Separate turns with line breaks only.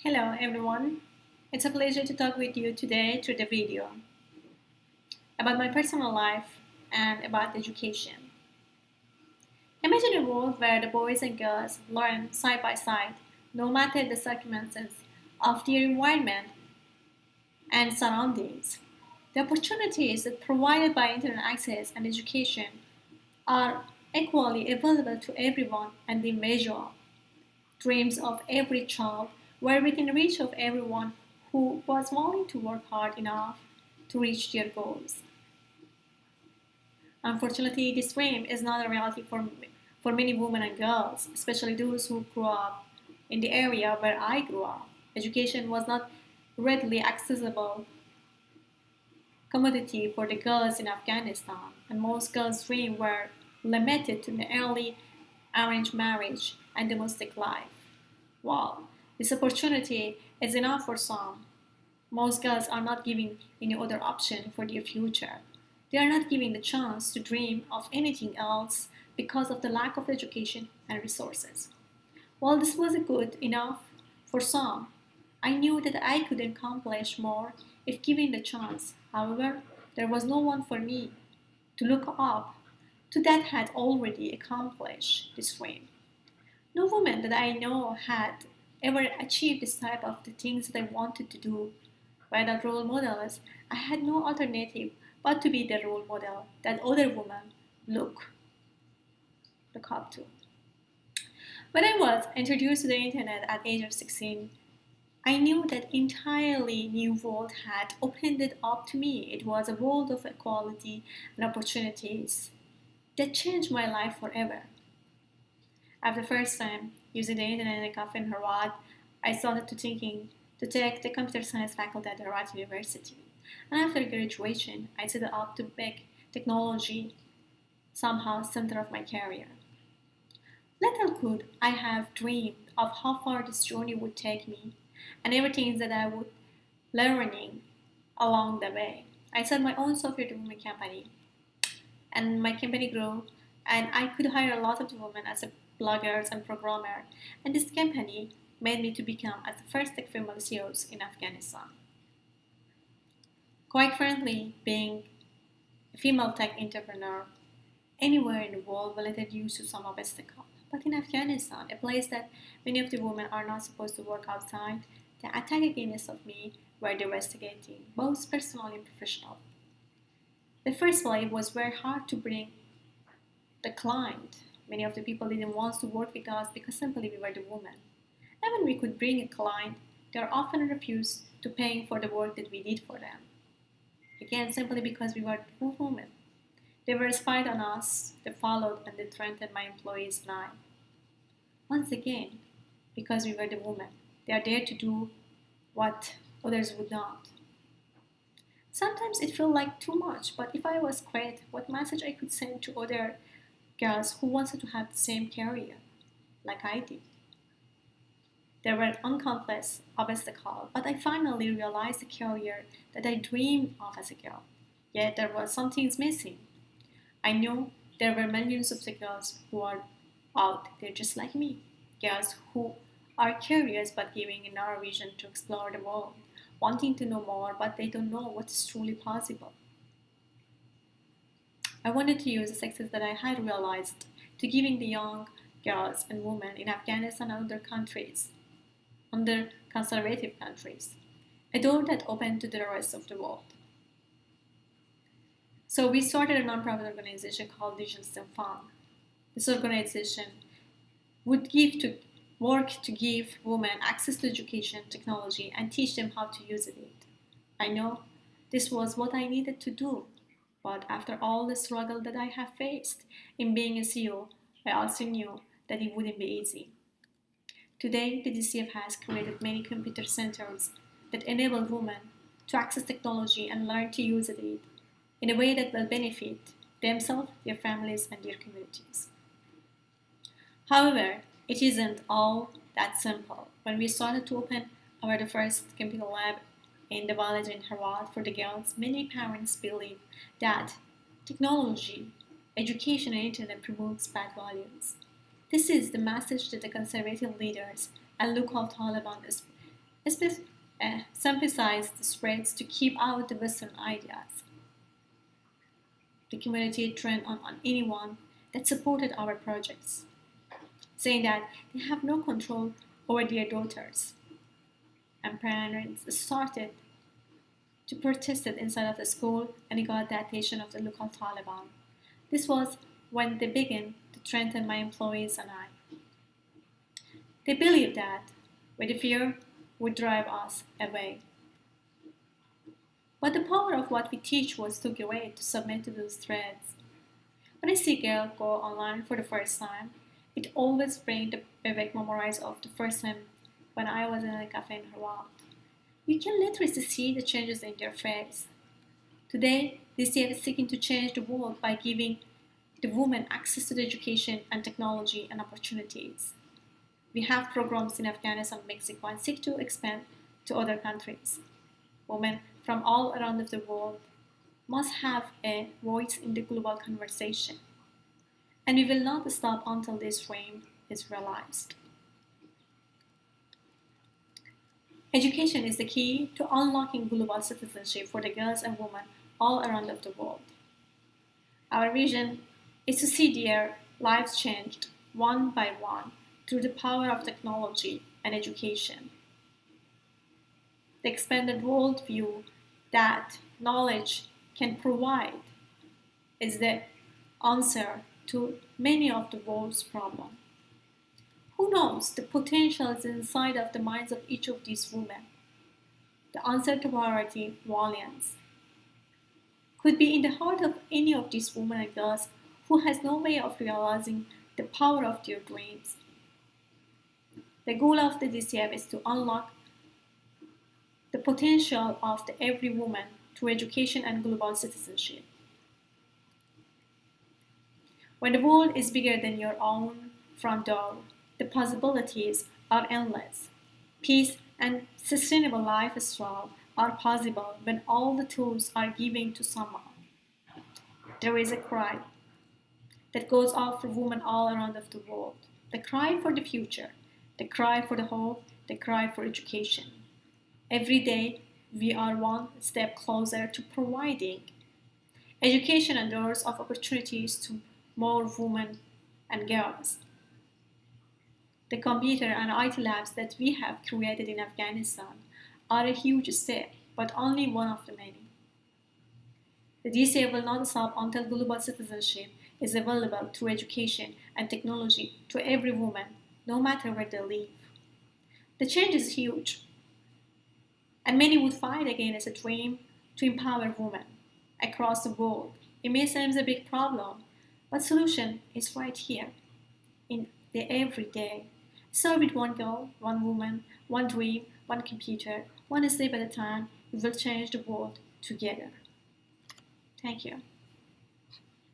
Hello everyone, it's a pleasure to talk with you today through the video about my personal life and about education. Imagine a world where the boys and girls learn side by side, no matter the circumstances of their environment and surroundings. The opportunities that provided by internet access and education are equally available to everyone and the individual. Dreams of every child were within reach of everyone who was willing to work hard enough to reach their goals. Unfortunately, this dream is not a reality for many women and girls, especially those who grew up in the area where I grew up. Education was not readily accessible commodity for the girls in Afghanistan, and most girls' dreams were limited to the early arranged marriage and domestic life. While this opportunity is enough for some, most girls are not given any other option for their future. They are not given the chance to dream of anything else because of the lack of education and resources. While this was good enough for some, I knew that I could accomplish more if given the chance. However, there was no one for me to look up to that had already accomplished this dream. No woman that I know had ever achieved this type of the things that I wanted to do. Without role models, I had no alternative but to be the role model that other women look up to. When I was introduced to the internet at age of 16, I knew that entirely new world had opened it up to me. It was a world of equality and opportunities that changed my life forever. After the first time using the internet in a cafe in Harvard, I started to thinking to take the computer science faculty at Harvard University. And after graduation, I set up to make technology somehow center of my career. Little could I have dreamed of how far this journey would take me and everything that I would learning along the way. I started my own software development company and my company grew and I could hire a lot of women as a bloggers and programmer, and this company made me to become as the first tech female CEOs in Afghanistan. Quite frankly, being a female tech entrepreneur anywhere in the world will introduce you some obstacles. But in Afghanistan, a place that many of the women are not supposed to work outside, the attack against of me were devastating, both personal and professional. The first wave was very hard to bring the client. Many of the people didn't want to work with us because simply we were the women. And when we could bring a client, they are often refused to paying for the work that we did for them. Again, simply because we were two women. They were spied on us, they followed and they threatened my employees and I. Once again, because we were the women, they are there to do what others would not. Sometimes it felt like too much, but if I was great, what message I could send to other girls who wanted to have the same career like I did. There were uncountless obstacles, but I finally realized the career that I dreamed of as a girl. Yet there was something missing. I knew there were millions of the girls who are out there just like me. Girls who are curious but giving another vision to explore the world, wanting to know more but they don't know what is truly possible. I wanted to use the success that I had realized to giving the young girls and women in Afghanistan and other conservative countries, a door that opened to the rest of the world. So we started a nonprofit organization called Vision STEM Fund. This organization would work to give women access to education, technology, and teach them how to use it. I know this was what I needed to do, but after all the struggle that I have faced in being a CEO, I also knew that it wouldn't be easy. Today, the DCF has created many computer centers that enable women to access technology and learn to use it in a way that will benefit themselves, their families, and their communities. However, it isn't all that simple. When we started to open the first computer lab in the village in Harvard for the girls, many parents believe that technology, education, and internet promotes bad values. This is the message that the conservative leaders and local Taliban Synthesize the spreads to keep out the Western ideas. The community turned on anyone that supported our projects, saying that they have no control over their daughters. And parents started to protest it inside of the school and got the attention of the local Taliban. This was when they began to threaten my employees and I. They believed that with the fear would drive us away. But the power of what we teach was too great to submit to those threats. When I see a girl go online for the first time, it always brings the vivid memories of the first time when I was in a cafe in her world. You can literally see the changes in their face. Today, DCF is seeking to change the world by giving the women access to the education and technology and opportunities. We have programs in Afghanistan and Mexico and seek to expand to other countries. Women from all around the world must have a voice in the global conversation. And we will not stop until this dream is realized. Education is the key to unlocking global citizenship for the girls and women all around the world. Our vision is to see their lives changed one by one through the power of technology and education. The expanded worldview that knowledge can provide is the answer to many of the world's problems. Who knows, the potential is inside of the minds of each of these women. The answer to poverty, violence, could be in the heart of any of these women and girls who has no way of realizing the power of their dreams. The goal of the DCF is to unlock the potential of every woman through education and global citizenship. When the world is bigger than your own front door, the possibilities are endless. Peace and sustainable lifestyle are possible when all the tools are given to someone. There is a cry that goes out for women all around the world. The cry for the future, the cry for the hope, the cry for education. Every day, we are one step closer to providing education and doors of opportunities to more women and girls. The computer and IT labs that we have created in Afghanistan are a huge step, but only one of the many. The DCA will not stop until global citizenship is available through education and technology to every woman, no matter where they live. The change is huge, and many would fight against a dream to empower women across the world. It may seem a big problem, but solution is right here in the everyday. Start with one girl, one woman, one dream, one computer, one step at a time. We will change the world together. Thank you.